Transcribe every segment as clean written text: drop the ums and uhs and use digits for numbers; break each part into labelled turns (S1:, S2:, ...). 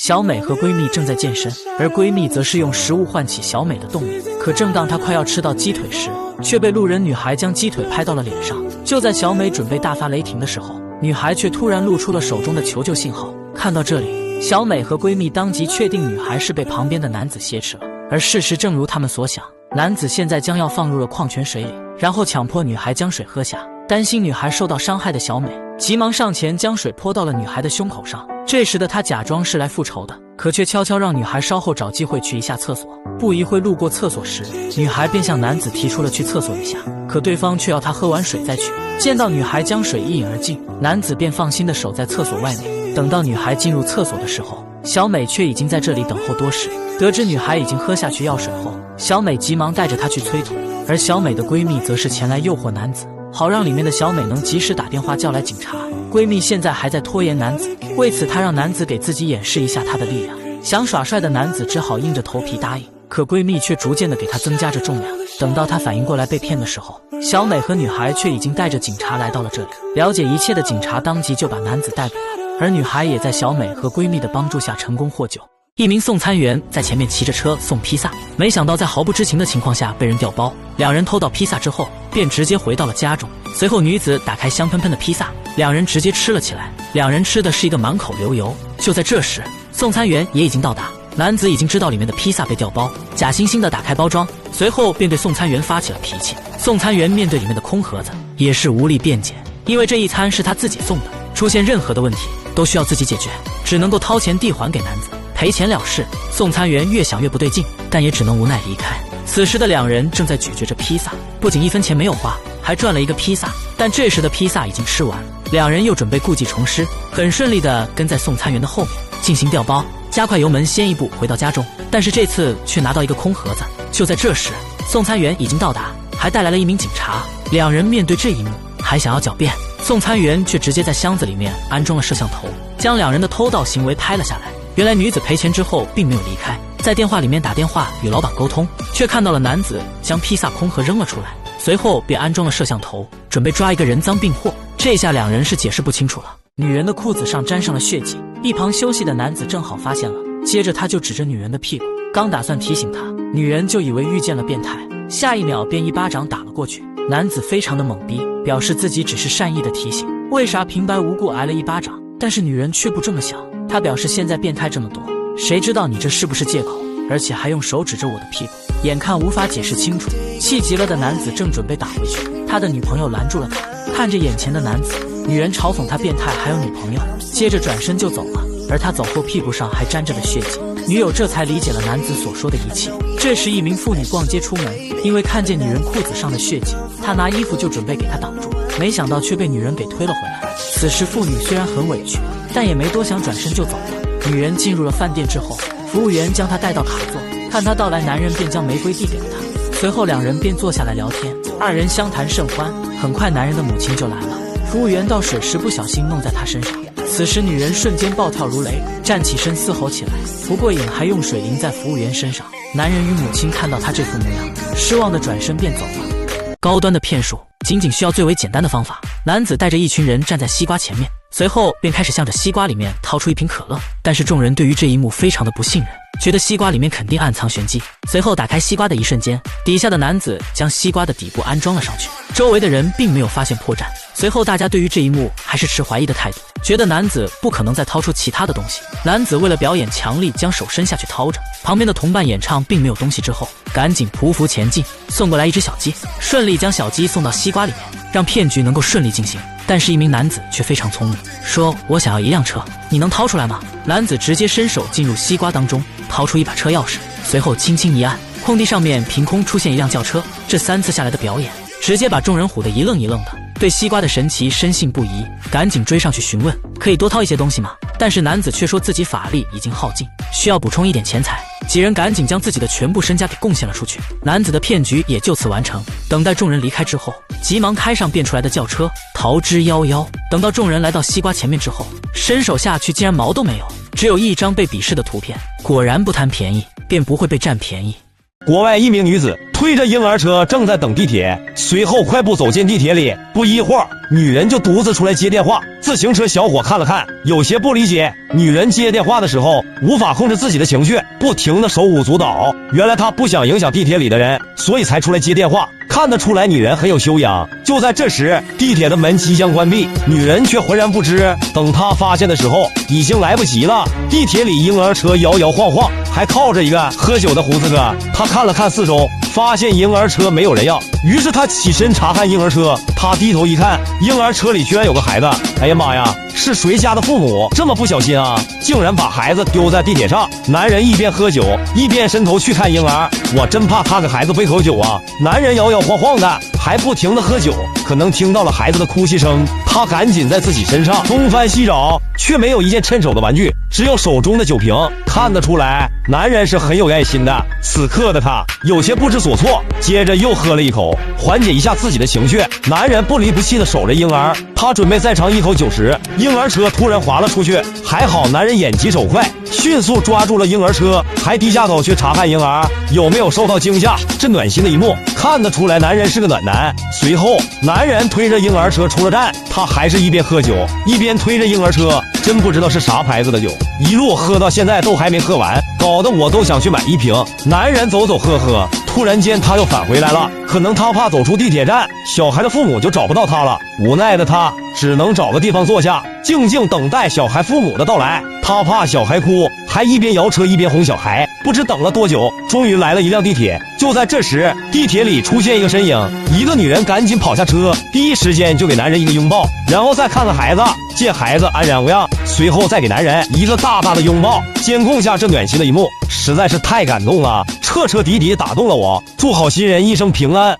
S1: 小美和闺蜜正在健身，而闺蜜则是用食物唤起小美的动力。可正当她快要吃到鸡腿时，却被路人女孩将鸡腿拍到了脸上。就在小美准备大发雷霆的时候，女孩却突然露出了手中的求救信号。看到这里，小美和闺蜜当即确定女孩是被旁边的男子挟持了。而事实正如他们所想，男子现在将要放入了矿泉水里，然后强迫女孩将水喝下。担心女孩受到伤害的小美急忙上前将水泼到了女孩的胸口上。这时的她假装是来复仇的，可却悄悄让女孩稍后找机会去一下厕所。不一会路过厕所时，女孩便向男子提出了去厕所一下，可对方却要她喝完水再去。见到女孩将水一饮而尽，男子便放心地守在厕所外面。等到女孩进入厕所的时候，小美却已经在这里等候多时。得知女孩已经喝下去药水后，小美急忙带着她去催吐，而小美的闺蜜则是前来诱惑男子，好让里面的小美能及时打电话叫来警察。闺蜜现在还在拖延男子，为此她让男子给自己演示一下她的力量。想耍帅的男子只好硬着头皮答应，可闺蜜却逐渐的给她增加着重量。等到她反应过来被骗的时候，小美和女孩却已经带着警察来到了这里。了解一切的警察当即就把男子逮捕了，而女孩也在小美和闺蜜的帮助下成功获救。一名送餐员在前面骑着车送披萨，没想到在毫不知情的情况下被人调包。两人偷到披萨之后，便直接回到了家中。随后女子打开香喷喷的披萨，两人直接吃了起来。两人吃的是一个满口流油。就在这时，送餐员也已经到达。男子已经知道里面的披萨被调包，假惺惺地打开包装，随后便对送餐员发起了脾气。送餐员面对里面的空盒子也是无力辩解，因为这一餐是他自己送的，出现任何的问题都需要自己解决，只能够掏钱递还给男子，赔钱了事。送餐员越想越不对劲，但也只能无奈离开。此时的两人正在咀嚼着披萨，不仅1分钱没有花，还赚了一个披萨。但这时的披萨已经吃完，两人又准备故技重施，很顺利地跟在送餐员的后面进行调包，加快油门先一步回到家中。但是这次却拿到一个空盒子。就在这时，送餐员已经到达，还带来了一名警察。两人面对这一幕还想要狡辩，送餐员却直接在箱子里面安装了摄像头，将两人的偷盗行为拍了下来。原来女子赔钱之后并没有离开，在电话里面打电话与老板沟通，却看到了男子将披萨空盒扔了出来，随后便安装了摄像头，准备抓一个人赃并获。这下两人是解释不清楚了。女人的裤子上沾上了血迹，一旁休息的男子正好发现了，接着他就指着女人的屁股，刚打算提醒她，女人就以为遇见了变态，下一秒便一巴掌打了过去。男子非常的懵逼，表示自己只是善意的提醒，为啥平白无故挨了一巴掌？但是女人却不这么想，她表示现在变态这么多，谁知道你这是不是借口？而且还用手指着我的屁股，眼看无法解释清楚，气急了的男子正准备打回去，他的女朋友拦住了他。看着眼前的男子，女人嘲讽他变态还有女朋友，接着转身就走了，而他走后屁股上还沾着了血迹。女友这才理解了男子所说的一切。这时一名妇女逛街出门，因为看见女人裤子上的血迹，她拿衣服就准备给她挡住，没想到却被女人给推了回来。此时妇女虽然很委屈，但也没多想，转身就走了。女人进入了饭店之后，服务员将她带到卡座，看她到来，男人便将玫瑰递给了她，随后两人便坐下来聊天，二人相谈甚欢。很快男人的母亲就来了，服务员倒水时不小心弄在她身上，此时女人瞬间暴跳如雷，站起身嘶吼起来，不过瘾还用水淋在服务员身上。男人与母亲看到她这副模样，失望的转身便走了。高端的骗术仅仅需要最为简单的方法。男子带着一群人站在西瓜前面，随后便开始向着西瓜里面掏出一瓶可乐，但是众人对于这一幕非常的不信任，觉得西瓜里面肯定暗藏玄机。随后打开西瓜的一瞬间，底下的男子将西瓜的底部安装了上去，周围的人并没有发现破绽。随后大家对于这一幕还是持怀疑的态度，觉得男子不可能再掏出其他的东西。男子为了表演强力将手伸下去掏着，旁边的同伴眼唱并没有东西之后，赶紧匍匐前进，送过来一只小鸡，顺利将小鸡送到西瓜里面，让骗局能够顺利进行。但是一名男子却非常聪明，说我想要一辆车，你能掏出来吗？男子直接伸手进入西瓜当中，掏出一把车钥匙，随后轻轻一按，空地上面凭空出现一辆轿车。这3次下来的表演，直接把众人唬得一愣一愣的，对西瓜的神奇深信不疑，赶紧追上去询问可以多掏一些东西吗？但是男子却说自己法力已经耗尽，需要补充一点钱财。几人赶紧将自己的全部身家给贡献了出去，男子的骗局也就此完成。等待众人离开之后，急忙开上变出来的轿车逃之夭夭。等到众人来到西瓜前面之后，伸手下去竟然毛都没有，只有一张被鄙视的图片。果然不贪便宜便不会被占便宜。
S2: 国外一名女子推着婴儿车正在等地铁，随后快步走进地铁里。不一会儿，女人就独自出来接电话。自行车小伙看了看，有些不理解，女人接电话的时候无法控制自己的情绪，不停的手舞足蹈。原来她不想影响地铁里的人，所以才出来接电话。看得出来女人很有修养。就在这时，地铁的门即将关闭，女人却浑然不知。等她发现的时候，已经来不及了。地铁里婴儿车摇摇晃晃，还靠着一个喝酒的胡子哥。她看了看四周，发现婴儿车没有人要，于是她起身查看婴儿车。她低头一看，婴儿车里居然有个孩子。哎呀妈呀，是谁家的父母这么不小心啊，竟然把孩子丢在地铁上。男人一边喝酒一边伸头去看婴儿，我真怕他给孩子喂口酒啊。男人摇摇晃晃的，还不停的喝酒，可能听到了孩子的哭泣声，他赶紧在自己身上东翻西找，却没有一件趁手的玩具，只有手中的酒瓶。看得出来，男人是很有爱心的。此刻的他有些不知所措，接着又喝了一口，缓解一下自己的情绪。男人不离不弃的守着婴儿，他准备再尝一口酒时，婴儿车突然滑了出去。还好男人眼疾手快，迅速抓住了婴儿车，还低下头去查看婴儿有没有受到惊吓。这暖心的一幕看得出来，男人是个暖男。随后男人推着婴儿车出了站，他还是一边喝酒一边推着婴儿车，真不知道是啥牌子的酒，一路喝到现在都还没喝完，搞得我都想去买一瓶。男人走走喝喝，突然间他又返回来了，可能他怕走出地铁站，小孩的父母就找不到他了。无奈的他只能找个地方坐下，静静等待小孩父母的到来。他怕小孩哭，还一边摇车一边哄小孩。不知等了多久，终于来了一辆地铁。就在这时，地铁里出现一个身影，一个女人赶紧跑下车，第一时间就给男人一个拥抱，然后再看看孩子，见孩子安然无恙，随后再给男人一个大大的拥抱。监控下这暖心的一幕实在是太感动了，彻彻底底打动了我。祝好心人一生平安。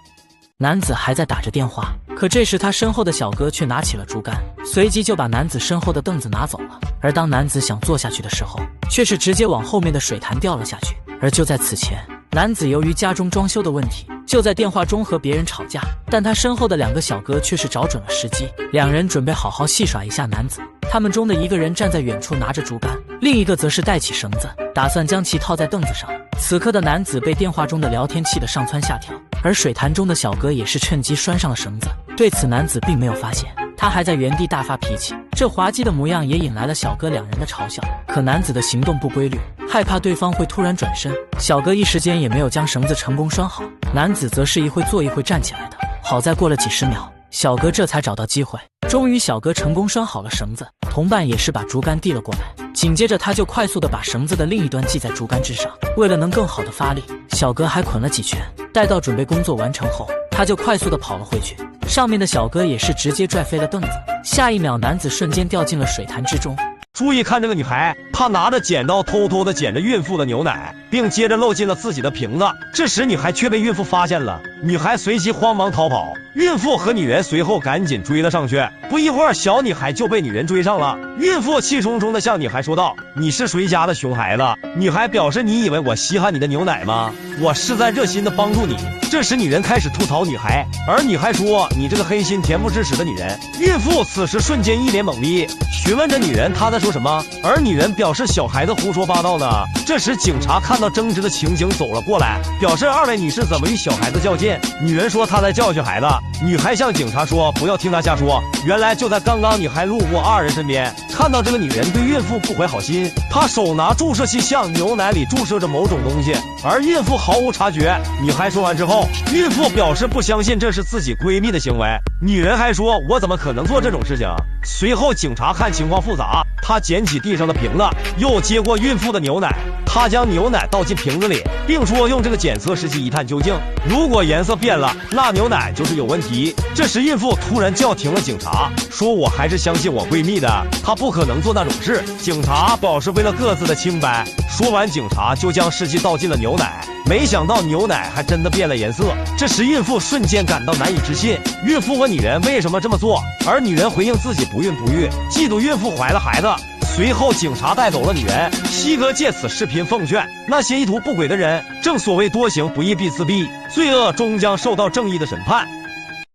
S1: 男子还在打着电话，可这时他身后的小哥却拿起了竹竿，随即就把男子身后的凳子拿走了。而当男子想坐下去的时候，却是直接往后面的水潭掉了下去。而就在此前，男子由于家中装修的问题，就在电话中和别人吵架，但他身后的两个小哥却是找准了时机，两人准备好好戏耍一下男子。他们中的一个人站在远处拿着竹竿，另一个则是带起绳子，打算将其套在凳子上。此刻的男子被电话中的聊天气得上蹿下跳，而水潭中的小哥也是趁机拴上了绳子。对此男子并没有发现，他还在原地大发脾气，这滑稽的模样也引来了小哥两人的嘲笑。可男子的行动不规律，害怕对方会突然转身，小哥一时间也没有将绳子成功拴好，男子则是一会坐一会站起来的。好在过了几十秒，小哥这才找到机会，终于小哥成功拴好了绳子，同伴也是把竹竿递了过来，紧接着他就快速的把绳子的另一端系在竹竿之上。为了能更好的发力，小哥还捆了几拳，待到准备工作完成后，他就快速的跑了回去，上面的小哥也是直接拽飞了凳子，下一秒男子瞬间掉进了水潭之中。
S2: 注意看这个女孩，她拿着剪刀偷偷的剪着孕妇的牛奶，并接着漏进了自己的瓶子。这时女孩却被孕妇发现了，女孩随即慌忙逃跑，孕妇和女人随后赶紧追了上去。不一会儿，小女孩就被女人追上了。孕妇气冲冲的向女孩说道：“你是谁家的熊孩子？”女孩表示：“你以为我稀罕你的牛奶吗？我是在热心的帮助你。”这时女人开始吐槽女孩，而女孩说：“你这个黑心恬不知耻的女人。”孕妇此时瞬间一脸懵逼，询问着女人她在说什么，而女人表示小孩子胡说八道呢。这时警察看到争执的情景走了过来，表示：“二位女士怎么与小孩子较劲？”女人说她在教训孩子。女孩向警察说：“不要听她瞎说。”原来就在刚刚，女孩路过二人身边，看到这个女人对孕妇不怀好心，她手拿注射器向牛奶里注射着某种东西，而孕妇毫无察觉。女孩说完之后，孕妇表示不相信这是自己闺蜜的行为，女人还说：“我怎么可能做这种事情？”随后警察看情况复杂，他捡起地上的瓶子，又接过孕妇的牛奶，他将牛奶倒进瓶子里，并说用这个检测试剂一探究竟，如果颜色变了，那牛奶就是有问题。这时孕妇突然叫停了警察，说：“我还是相信我闺蜜的，她不可能做那种事。”警察表示为了各自的清白。说完，警察就将试剂倒进了牛奶，没想到牛奶还真的变了颜色。这时孕妇瞬间感到难以置信，孕妇问女人为什么这么做，而女人回应自己不孕不育，嫉妒孕妇怀了孩子。随后警察带走了女人。西哥借此视频奉劝那些意图不轨的人，正所谓多行不义必自毙，罪恶终将受到正义的审判。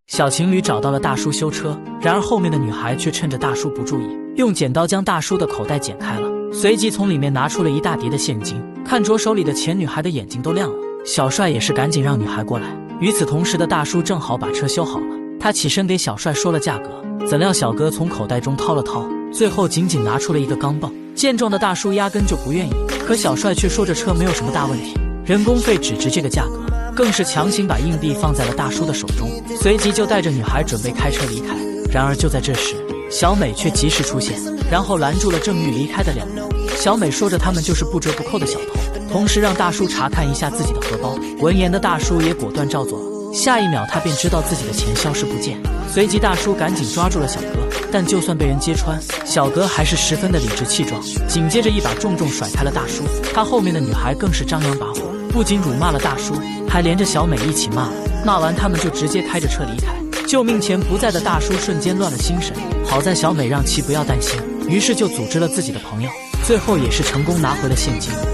S1: 小情侣找到了大叔修车，然而后面的女孩却趁着大叔不注意，用剪刀将大叔的口袋剪开了，随即从里面拿出了一大叠的现金。看着手里的钱，女孩的眼睛都亮了。小帅也是赶紧让女孩过来。与此同时的大叔正好把车修好了，他起身给小帅说了价格，怎料小哥从口袋中掏了掏，最后仅仅拿出了一个钢镚。健壮的大叔压根就不愿意，可小帅却说这车没有什么大问题，人工费只值这个价格，更是强行把硬币放在了大叔的手中，随即就带着女孩准备开车离开。然而就在这时，小美却及时出现，然后拦住了正欲离开的两人。小美说着他们就是不折不扣的小偷，同时让大叔查看一下自己的荷包。闻言的大叔也果断照做了，下一秒他便知道自己的钱消失不见，随即大叔赶紧抓住了小哥，但就算被人揭穿，小哥还是十分的理直气壮，紧接着一把重重甩开了大叔。他后面的女孩更是张扬跋扈，不仅辱骂了大叔，还连着小美一起骂了。骂完他们就直接开着车离开。救命钱不在的大叔瞬间乱了心神，好在小美让其不要担心，于是就组织了自己的朋友，最后也是成功拿回了现金。